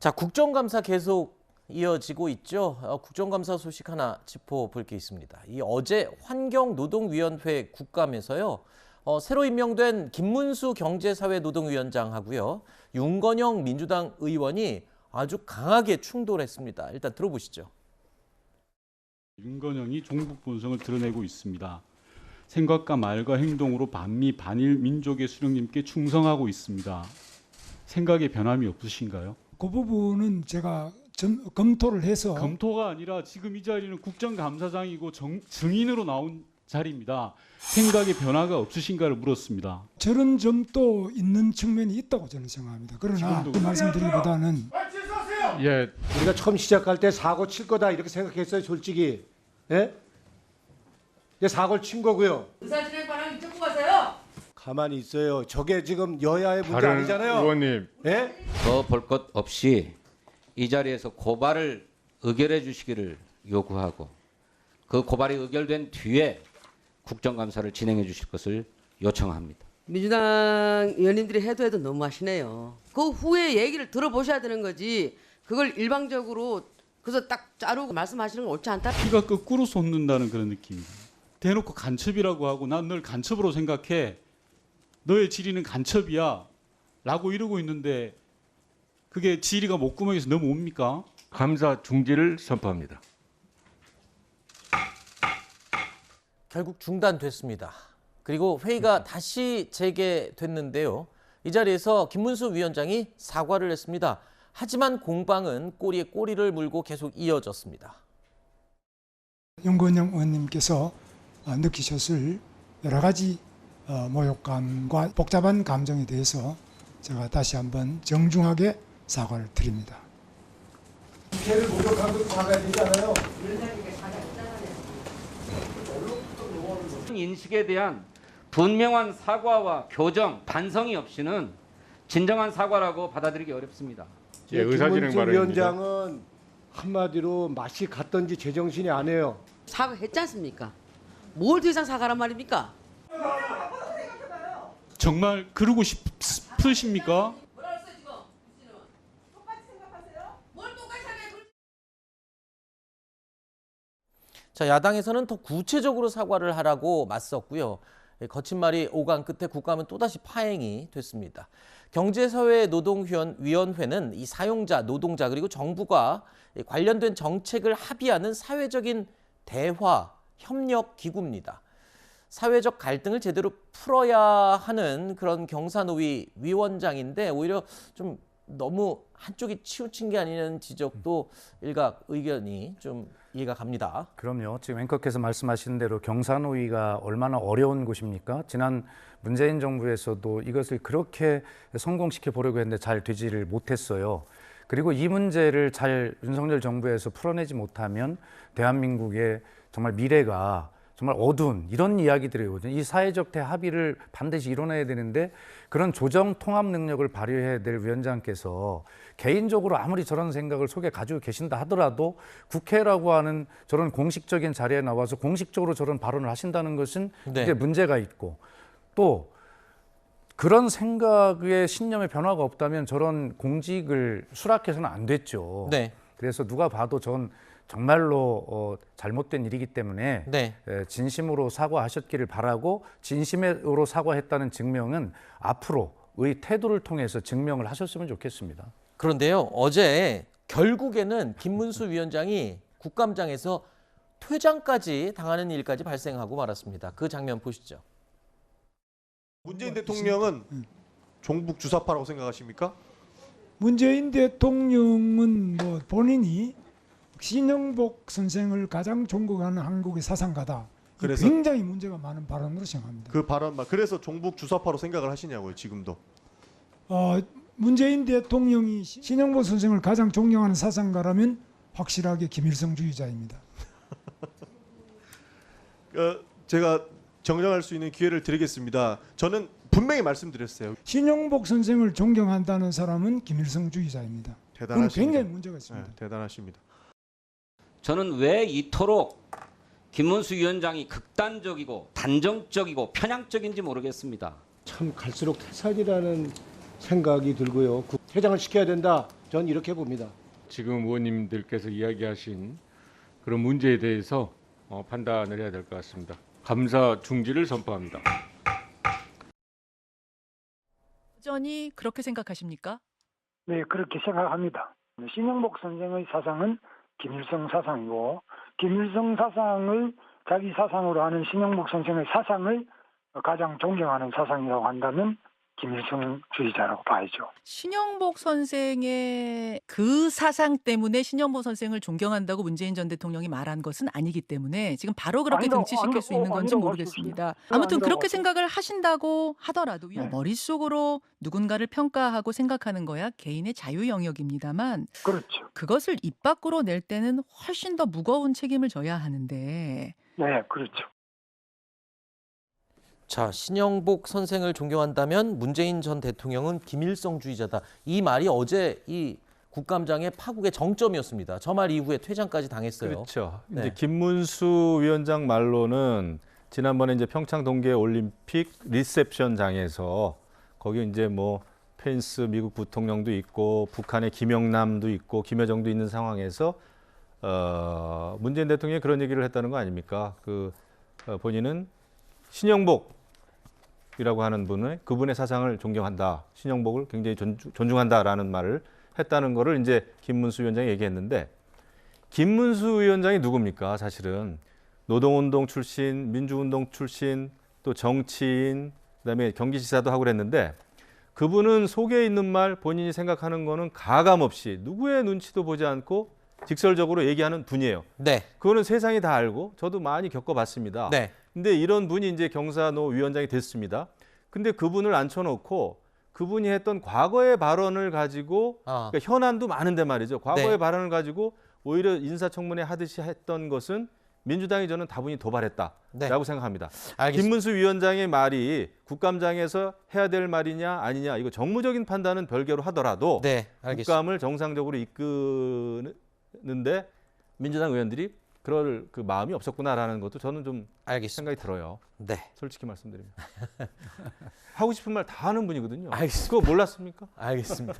자, 국정감사 계속 이어지고 있죠. 국정감사 소식 하나 짚어볼 게 있습니다. 이 어제 환경노동위원회 국감에서요. 새로 임명된 김문수 경제사회노동위원장하고요. 윤건영 민주당 의원이 아주 강하게 충돌했습니다. 일단 들어보시죠. 윤건영이 종북 본성을 드러내고 있습니다. 생각과 말과 행동으로 반미 반일 민족의 수령님께 충성하고 있습니다. 생각에 변함이 없으신가요? 그 부분은 제가 검토를 해서 검토가 아니라 지금 이 자리는 국정감사장이고 증인으로 나온 자리입니다. 생각에 변화가 없으신가를 물었습니다. 저런 점도 있는 측면이 있다고 저는 생각합니다. 그러나 그 말씀드리기보다는 우리가 처음 시작할 때 사고 칠 거다 이렇게 생각했어요, 솔직히. 예? 이제 사고를 친 거고요. 의사진행반항 이쪽 가세요. 가만히 있어요. 저게 지금 여야의 문제 아니잖아요. 의원님, 예? 더 볼 것 없이 이 자리에서 고발을 의결해 주시기를 요구하고 그 고발이 의결된 뒤에 국정감사를 진행해 주실 것을 요청합니다. 민주당 의원님들이 해도 너무하시네요. 그 후에 얘기를 들어보셔야 되는 거지. 그걸 일방적으로 그래서 딱 자르고 말씀하시는 건 옳지 않다. 피가 거꾸로 솟는다는 그런 느낌입니다. 대놓고 간첩이라고 하고 난 널 간첩으로 생각해. 너의 질의는 간첩이야. 라고 이러고 있는데 그게 질의가 목구멍에서 넘어옵니까? 감사 중지를 선포합니다. 결국 중단됐습니다. 그리고 회의가 다시 재개됐는데요. 이 자리에서 김문수 위원장이 사과를 했습니다. 하지만 공방은 꼬리에 꼬리를 물고 계속 이어졌습니다. 윤건영 의원님께서 느끼셨을 여러 가지 모욕감과 복잡한 감정에 대해서 제가 다시 한번 정중하게 사과를 드립니다. 국회를 모욕하고 사과해야 되잖아요. 인식에 대한 분명한 사과와 교정, 반성이 없이는 진정한 사과라고 받아들이기 어렵습니다. 예, 의사진행 김문수 발언입니다. 위원장은 한마디로 맛이 갔던지 제정신이 아니에요. 사과했지 않습니까? 뭘 더 이상 사과란 말입니까? 정말 그러고 싶으십니까? 뭐라 그랬어요 지금? 똑같이 생각하세요? 뭘 똑같이 생각해? 자, 야당에서는 더 구체적으로 사과를 하라고 맞섰고요. 거친 말이 오간 끝에 국감은 또다시 파행이 됐습니다. 경제사회노동위원회는 이 사용자, 노동자 그리고 정부가 관련된 정책을 합의하는 사회적인 대화, 협력 기구입니다. 사회적 갈등을 제대로 풀어야 하는 그런 경사노위 위원장인데 오히려 좀 너무 한쪽이 치우친 게 아니냐는 지적도 일각 의견이 좀 이해가 갑니다. 그럼요. 지금 앵커께서 말씀하신 대로 경사노위가 얼마나 어려운 곳입니까? 지난 문재인 정부에서도 이것을 그렇게 성공시켜 보려고 했는데 잘 되지를 못했어요. 그리고 이 문제를 잘 윤석열 정부에서 풀어내지 못하면 대한민국의 정말 미래가 정말 어두운 이런 이야기들이거든요. 이 사회적 대합의를 반드시 이뤄내야 되는데 그런 조정 통합 능력을 발휘해야 될 위원장께서 개인적으로 아무리 저런 생각을 속에 가지고 계신다 하더라도 국회라고 하는 저런 공식적인 자리에 나와서 공식적으로 저런 발언을 하신다는 것은 이게 문제가 있고 또 그런 생각에 신념의 변화가 없다면 저런 공직을 수락해서는 안 됐죠. 네. 그래서 누가 봐도 전 정말로 잘못된 일이기 때문에 진심으로 사과하셨기를 바라고 진심으로 사과했다는 증명은 앞으로의 태도를 통해서 증명을 하셨으면 좋겠습니다. 그런데요, 어제 결국에는 김문수 위원장이 국감장에서 퇴장까지 당하는 일까지 발생하고 말았습니다. 그 장면 보시죠. 문재인 대통령은 종북 주사파라고 생각하십니까? 문재인 대통령은 뭐 본인이 신영복 선생을 가장 존경하는 한국의 사상가다. 그래서 굉장히 문제가 많은 발언으로 생각합니다. 그 발언만 그래서 종북 주사파로 생각을 하시냐고요, 지금도. 문재인 대통령이 신영복 선생을 가장 존경하는 사상가라면 확실하게 김일성주의자입니다. 제가 정정할 수 있는 기회를 드리겠습니다. 저는 분명히 말씀드렸어요. 신영복 선생을 존경한다는 사람은 김일성주의자입니다. 그건 굉장히 문제가 있습니다. 네, 대단하십니다. 저는 왜 이토록 김문수 위원장이 극단적이고 단정적이고 편향적인지 모르겠습니다. 참 갈수록 태산이라는 생각이 들고요. 퇴장을 시켜야 된다. 전 이렇게 봅니다. 지금 의원님들께서 이야기하신 그런 문제에 대해서 판단을 해야 될 것 같습니다. 감사 중지를 선포합니다. 여전히 그렇게 생각하십니까? 네, 그렇게 생각합니다. 신영복 선생의 사상은 김일성 사상이고 김일성 사상을 자기 사상으로 하는 신영복 선생의 사상을 가장 존경하는 사상이라고 한다면 김일성주의자라고 봐야죠. 신영복 선생의 그 사상 때문에 신영복 선생을 존경한다고 문재인 전 대통령이 말한 것은 아니기 때문에 지금 바로 그렇게 등치시킬 수 있는 건지 모르겠습니다. 아무튼 그렇게 생각을 하신다고 하더라도 네. 머릿속으로 누군가를 평가하고 생각하는 거야 개인의 자유 영역입니다만 그렇죠. 그것을 입 밖으로 낼 때는 훨씬 더 무거운 책임을 져야 하는데 네, 그렇죠. 자, 신영복 선생을 존경한다면 문재인 전 대통령은 김일성주의자다. 이 말이 어제 이 국감장의 파국의 정점이었습니다. 저 말 이후에 퇴장까지 당했어요. 그렇죠. 네. 이제 김문수 위원장 말로는 지난번에 이제 평창 동계 올림픽 리셉션장에서 거기 이제 뭐 펜스 미국 부통령도 있고 북한의 김영남도 있고 김여정도 있는 상황에서 문재인 대통령이 그런 얘기를 했다는 거 아닙니까? 본인은 신영복이라고 하는 그분의 사상을 존경한다. 신영복을 굉장히 존중한다라는 말을 했다는 거를 이제 김문수 위원장이 얘기했는데 김문수 위원장이 누굽니까? 사실은 노동운동 출신, 민주운동 출신, 또 정치인, 그다음에 경기지사도 하고 그랬는데 그분은 속에 있는 말 본인이 생각하는 거는 가감 없이 누구의 눈치도 보지 않고 직설적으로 얘기하는 분이에요. 네. 그거는 세상이 다 알고 저도 많이 겪어봤습니다. 네. 근데 이런 분이 이제 경사노 위원장이 됐습니다. 근데 그분을 앉혀놓고 그분이 했던 과거의 발언을 가지고 그러니까 현안도 많은데 말이죠. 과거의 네. 발언을 가지고 오히려 인사청문회 하듯이 했던 것은 민주당이 저는 다분히 도발했다라고 네. 생각합니다. 알겠습니다. 김문수 위원장의 말이 국감장에서 해야 될 말이냐 아니냐 이거 정무적인 판단은 별개로 하더라도 네, 알겠습니다. 국감을 정상적으로 이끄는데 민주당 의원들이 그럴 그 마음이 없었구나라는 것도 저는 좀 알겠습니다. 생각이 들어요. 네. 솔직히 말씀드리면 하고 싶은 말 다 하는 분이거든요. 알겠습니다. 그거 몰랐습니까? 알겠습니다.